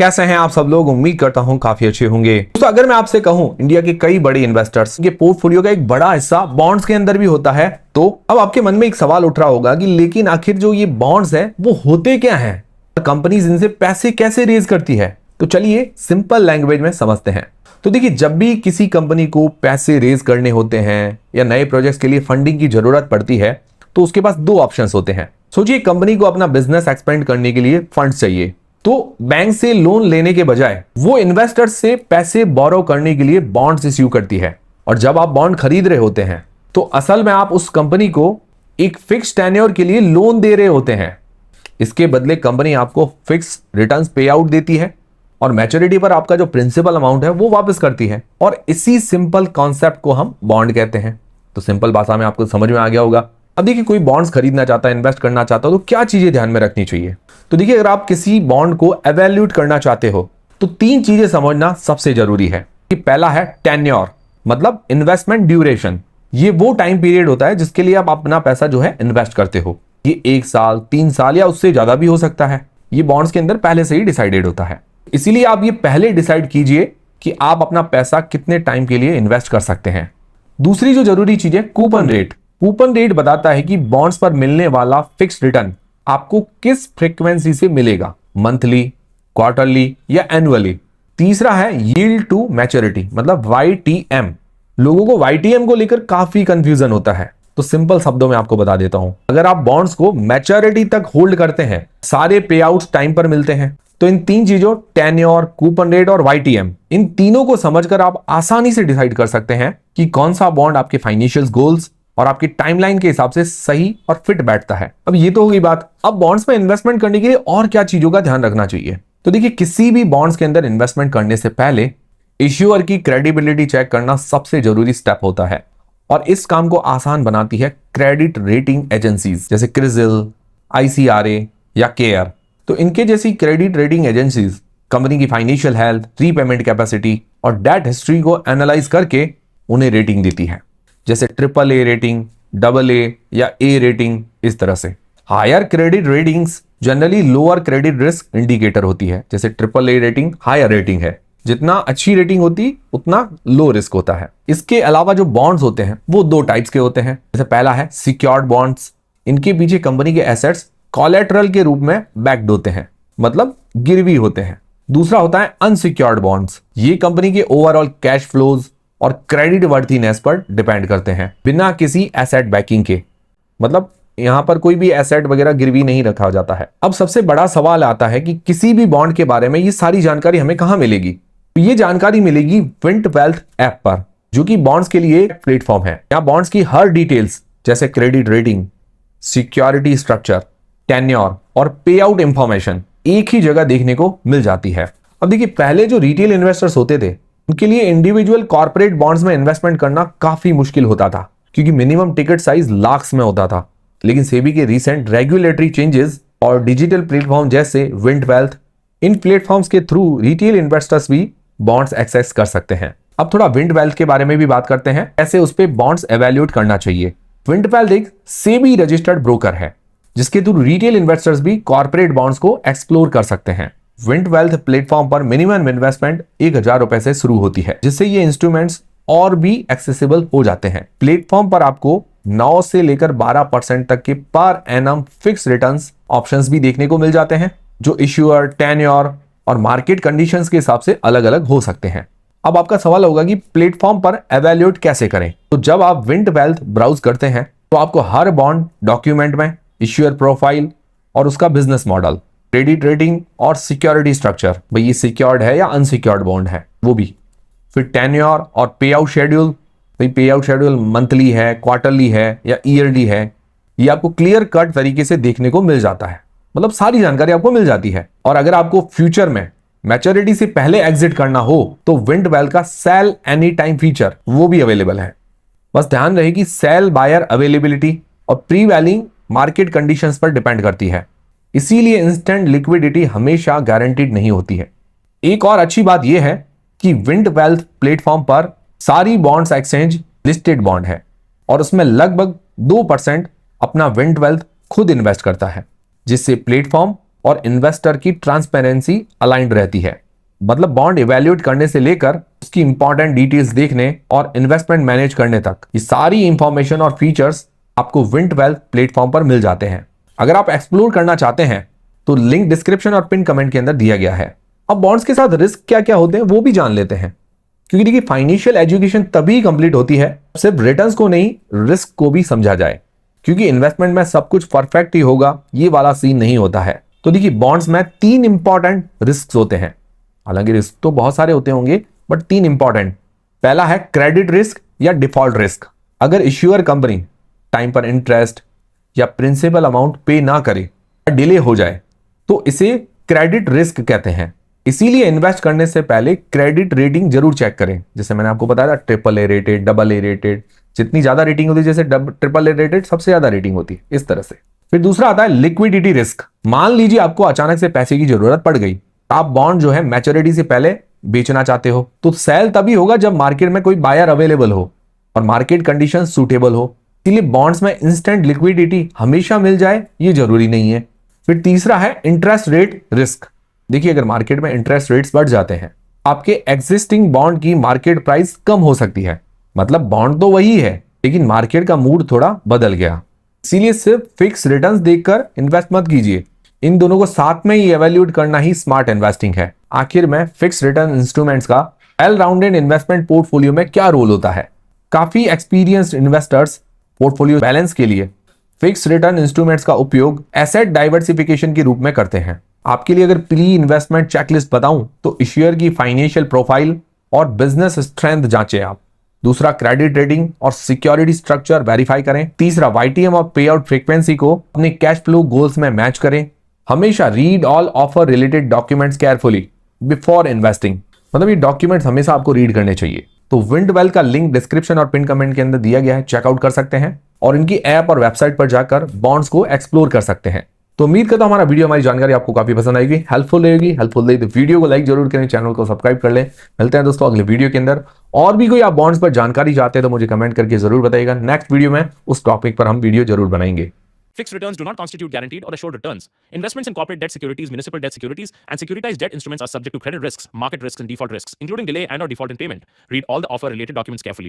कैसे हैं आप सब लोग। उम्मीद करता हूं काफी अच्छे होंगे। दोस्तों अगर मैं आपसे कहूं इंडिया के कई बड़े इन्वेस्टर्स के पोर्टफोलियो का एक बड़ा हिस्सा बॉन्ड्स के अंदर भी होता है, तो अब आपके मन में एक सवाल उठ रहा होगा कि लेकिन आखिर जो ये बॉन्ड्स है वो होते क्या हैं, कंपनीज इनसे पैसे कैसे रेज करती है। तो चलिए सिंपल लैंग्वेज में समझते हैं। तो देखिए, जब भी किसी कंपनी को पैसे रेज करने होते हैं या नए प्रोजेक्ट्स के लिए फंडिंग की जरूरत पड़ती है तो उसके पास दो ऑप्शंस होते हैं। सोचिए, कंपनी को अपना बिजनेस एक्सपेंड करने के लिए फंड्स चाहिए, तो बैंक से लोन लेने के बजाय वो इन्वेस्टर्स से पैसे बोरो करने के लिए बॉन्ड्स इश्यू करती है। और जब आप बॉन्ड खरीद रहे होते हैं तो असल में आप उस कंपनी को एक फिक्स टेन्योर के लिए लोन दे रहे होते हैं। इसके बदले कंपनी आपको फिक्स रिटर्न्स पे आउट देती है और मैच्योरिटी पर आपका जो प्रिंसिपल अमाउंट है वो वापस करती है। और इसी सिंपल कॉन्सेप्ट को हम बॉन्ड कहते हैं। तो सिंपल भाषा में आपको समझ में आ गया होगा। अब देखिए, कोई बॉन्ड्स खरीदना चाहता है, इन्वेस्ट करना चाहता है, तो क्या चीजें ध्यान में रखनी चाहिए। तो देखिए, अगर आप किसी बॉन्ड को एवेल्यूट करना चाहते हो तो तीन चीजें समझना सबसे जरूरी है। कि पहला है टेन्योर, मतलब इन्वेस्टमेंट ड्यूरेशन। ये वो टाइम पीरियड होता है जिसके लिए आप अपना पैसा जो है इन्वेस्ट करते हो। ये 1 साल, 3 साल या उससे ज्यादा भी हो सकता है। ये बॉन्ड्स के अंदर पहले से ही डिसाइडेड होता है। इसीलिए आप ये पहले डिसाइड कीजिए कि आप अपना पैसा कितने टाइम के लिए इन्वेस्ट कर सकते हैं। दूसरी जो जरूरी चीज है कूपन रेट। कूपन रेट बताता है कि बॉन्ड्स पर मिलने वाला फिक्स्ड रिटर्न आपको किस फ्रीक्वेंसी से मिलेगा, मंथली, क्वार्टरली या एनुअली। तीसरा है यील्ड टू मैच्योरिटी, मतलब YTM। लोगों को YTM को लेकर काफी कंफ्यूजन होता है, तो सिंपल शब्दों में आपको बता देता हूं। अगर आप बॉन्ड्स को मैच्योरिटी तक होल्ड करते हैं, सारे पे आउट्स टाइम पर मिलते हैं, तो इन तीन चीजों टेन्योर, कूपन रेट और YTM, इन तीनों को समझकर आप आसानी से डिसाइड कर सकते हैं कि कौन सा बॉन्ड आपके फाइनेंशियल गोल्स और आपकी टाइमलाइन के हिसाब से सही और फिट बैठता है। अब ये तो होगी बात। अब बॉन्ड्स में इन्वेस्टमेंट करने के लिए और क्या चीजों का ध्यान रखना चाहिए। तो देखिए, किसी भी बॉन्ड्स के अंदर इन्वेस्टमेंट करने से पहले इश्यूअर की क्रेडिबिलिटी चेक करना सबसे जरूरी स्टेप होता है। और इस काम को आसान बनाती है क्रेडिट रेटिंग एजेंसीज जैसे क्रिजिल, ICRA या केयर। तो इनके जैसी क्रेडिट रेटिंग एजेंसीज कंपनी की फाइनेंशियल हेल्थ, रीपेमेंट कैपेसिटी और डेट हिस्ट्री को एनालाइज करके उन्हें रेटिंग देती है, जैसे AAA रेटिंग, AA या A रेटिंग। इस तरह से higher credit ratings generally lower credit risk indicator होती है, जैसे AAA रेटिंग हायर रेटिंग है। जितना अच्छी रेटिंग होती उतना लो रिस्क होता है। इसके अलावा जो बॉन्ड्स होते हैं वो दो टाइप्स के होते हैं। जैसे पहला है सिक्योर्ड बॉन्ड्स। इनके पीछे कंपनी के एसेट्स कोलेटरल के रूप में बैक्ड होते हैं, मतलब गिरवी होते हैं। दूसरा होता है अनसिक्योर्ड बॉन्ड्स। ये कंपनी के ओवरऑल कैश फ्लोज और क्रेडिट वर्थीनेस पर डिपेंड करते हैं, बिना किसी एसेट बैकिंग के। मतलब यहां पर कोई भी एसेट वगैरह गिरवी नहीं रखा जाता है। अब सबसे बड़ा सवाल आता है कि किसी भी बॉन्ड के बारे में ये सारी जानकारी हमें कहां मिलेगी। तो ये जानकारी मिलेगी विंट वेल्थ ऐप पर, जो कि बॉन्ड्स के लिए एक प्लेटफॉर्म है। यहाँ बॉन्ड्स की हर डिटेल्स जैसे credit rating, security structure, tenure और पे आउट इंफॉर्मेशन एक ही जगह देखने को मिल जाती है। अब देखिए, पहले जो रिटेल इन्वेस्टर्स होते थे उनके लिए इंडिविजुअल कॉर्पोरेट बॉन्ड्स में इन्वेस्टमेंट करना काफी मुश्किल होता था, क्योंकि मिनिमम टिकट साइज लाख्स में होता था। लेकिन सेबी के रीसेंट रेगुलेटरी चेंजेस और डिजिटल प्लेटफॉर्म जैसे विंट वेल्थ, इन प्लेटफॉर्म्स के थ्रू रिटेल इन्वेस्टर्स भी बॉन्ड्स एक्सेस कर सकते हैं। अब थोड़ा विंट वेल्थ के बारे में भी बात करते हैं, कैसे उस पे बॉन्ड्स एवेल्यूएट करना चाहिए। विंट वेल्थ एक सेबी रजिस्टर्ड ब्रोकर है, जिसके थ्रू रिटेल इन्वेस्टर्स भी कॉर्पोरेट बॉन्ड्स को एक्सप्लोर कर सकते हैं। विंट वेल्थ प्लेटफॉर्म पर मिनिमम इन्वेस्टमेंट 1000 रुपए से शुरू होती है, जिससे ये इंस्ट्रूमेंट्स और भी एक्सेसिबल हो जाते हैं। प्लेटफॉर्म पर आपको 9 से लेकर 12% तक के per annum fix returns options भी देखने को मिल जाते हैं, जो इश्यूअर, टेन्योर और मार्केट कंडीशंस के हिसाब से अलग अलग हो सकते हैं। अब आपका सवाल होगा कि प्लेटफॉर्म पर एवेल्यूएट कैसे करें। तो जब आप विंट वेल्थ ब्राउज करते हैं तो आपको हर बॉन्ड डॉक्यूमेंट में इश्यूअर प्रोफाइल और उसका बिजनेस मॉडल, क्रेडिट रेटिंग और सिक्योरिटी स्ट्रक्चर, भाई ये सिक्योर्ड है या अनसिक्योर्ड बॉन्ड है वो भी, फिर टेन्योर और पे आउट शेड्यूल, भाई पे आउट शेड्यूल मंथली है, क्वार्टरली है या ईयरली है, ये आपको क्लियर कट तरीके से देखने को मिल जाता है। मतलब सारी जानकारी आपको मिल जाती है। और अगर आपको फ्यूचर में मैच्योरिटी से पहले एग्जिट करना हो तो विंट वेल्थ का सेल एनी टाइम फीचर वो भी अवेलेबल है। बस ध्यान रहे कि सेल बायर अवेलेबिलिटी और प्री वैलिंग मार्केट कंडीशंस पर डिपेंड करती है, इसीलिए इंस्टेंट लिक्विडिटी हमेशा गारंटीड नहीं होती है। एक और अच्छी बात यह है कि विंट वेल्थ प्लेटफॉर्म पर सारी बॉन्ड्स एक्सचेंज लिस्टेड बॉन्ड है और उसमें लगभग 2% अपना विंट वेल्थ खुद इन्वेस्ट करता है, जिससे प्लेटफॉर्म और इन्वेस्टर की ट्रांसपेरेंसी अलाइंड रहती है। मतलब बॉन्ड इवैल्यूएट करने से लेकर उसकी इंपॉर्टेंट डिटेल्स देखने और इन्वेस्टमेंट मैनेज करने तक ये सारी इंफॉर्मेशन और फीचर्स आपको विंट वेल्थ प्लेटफॉर्म पर मिल जाते हैं। अगर आप एक्सप्लोर करना चाहते हैं तो लिंक डिस्क्रिप्शन और पिन कमेंट के अंदर दिया गया है। अब बॉन्ड्स के साथ रिस्क क्या क्या होते हैं वो भी जान लेते हैं, क्योंकि देखिए फाइनेंशियल एजुकेशन तभी कंप्लीट होती है सिर्फ रिटर्न्स को नहीं रिस्क को भी समझा जाए, क्योंकि इन्वेस्टमेंट में सब कुछ परफेक्ट ही होगा ये वाला सीन नहीं होता है। तो देखिए बॉन्ड्स में 3 इंपॉर्टेंट रिस्क होते हैं। हालांकि रिस्क तो बहुत सारे होते होंगे बट 3 इंपॉर्टेंट। पहला है क्रेडिट रिस्क या डिफॉल्ट रिस्क। अगर इश्यूअर कंपनी टाइम पर इंटरेस्ट या प्रिंसिपल अमाउंट पे ना करे, डिले हो जाए, तो इसे क्रेडिट रिस्क कहते हैं। इसीलिए इन्वेस्ट करने से पहले क्रेडिट रेटिंग जरूर चेक करें। जैसे मैंने आपको बताया था AAA रेटेड, AA रेटेड, जितनी ज्यादा रेटिंग होती है जैसे AAA रेटेड सबसे ज्यादा रेटिंग होती है, इस तरह से। फिर दूसरा आता है लिक्विडिटी रिस्क। मान लीजिए आपको अचानक से पैसे की जरूरत पड़ गई, आप बॉन्ड जो है मैच्योरिटी से पहले बेचना चाहते हो, तो सेल तभी होगा जब मार्केट में कोई बायर अवेलेबल हो और मार्केट कंडीशन सूटेबल हो। इसलिए बॉन्ड्स में इंस्टेंट लिक्विडिटी हमेशा मिल जाए ये जरूरी नहीं है। फिर तीसरा है इंटरेस्ट रेट रिस्क। देखिए अगर मार्केट में इंटरेस्ट रेट्स बढ़ जाते हैं, आपके एग्जिस्टिंग बॉन्ड की मार्केट प्राइस कम हो सकती है। मतलब बॉन्ड तो वही है लेकिन मार्केट का मूड थोड़ा बदल गया। इसीलिए सिर्फ फिक्स रिटर्न्स देखकर इन्वेस्ट मत कीजिए, इन दोनों को साथ में ही एवेल्यूएट करना ही स्मार्ट इन्वेस्टिंग है। आखिर में फिक्स रिटर्न इंस्ट्रूमेंट्स का वेल राउंडेड इन्वेस्टमेंट पोर्टफोलियो में क्या रोल होता है। काफी एक्सपीरियंस्ड इन्वेस्टर्स पोर्टफोलियो बैलेंस के लिए फिक्स रिटर्न इंस्ट्रूमेंट्स का उपयोग एसेट डाइवर्सिफिकेशन के रूप में करते हैं। आपके लिए अगर प्री इन्वेस्टमेंट चेकलिस्ट बताऊं तो इश्यूअर की फाइनेंशियल प्रोफाइल और बिजनेस स्ट्रेंथ जांचें आप। दूसरा क्रेडिट रेटिंग और सिक्योरिटी स्ट्रक्चर वेरीफाई करें। तीसरा वाईटीएम और पे आउट फ्रीक्वेंसी को अपने कैश फ्लो गोल्स में मैच करें। हमेशा read all offer related documents carefully before investing. मतलब ये डॉक्यूमेंट्स हमेशा आपको रीड करने चाहिए। तो विंट वेल्थ का लिंक डिस्क्रिप्शन और पिन कमेंट के अंदर दिया गया है, चेकआउट कर सकते हैं और इनकी ऐप और वेबसाइट पर जाकर बॉन्ड्स को एक्सप्लोर कर सकते हैं। तो उम्मीद करता हूं हमारा वीडियो, हमारी जानकारी आपको काफी पसंद आएगी, हेल्पफुल रहेगी। हेल्पफुल रही तो वीडियो को लाइक जरूर करें, चैनल को सब्सक्राइब कर लें। मिलते हैं दोस्तों अगले वीडियो के अंदर। और भी कोई आप बॉन्ड्स पर जानकारी चाहते हैं तो मुझे कमेंट करके जरूर बताइएगा। नेक्स्ट वीडियो में उस टॉपिक पर हम वीडियो जरूर बनाएंगे। Fixed returns do not constitute guaranteed or assured returns. Investments in corporate debt securities, municipal debt securities, and securitized debt instruments are subject to credit risks, market risks, and default risks, including delay and/or default in payment. Read all the offer-related documents carefully.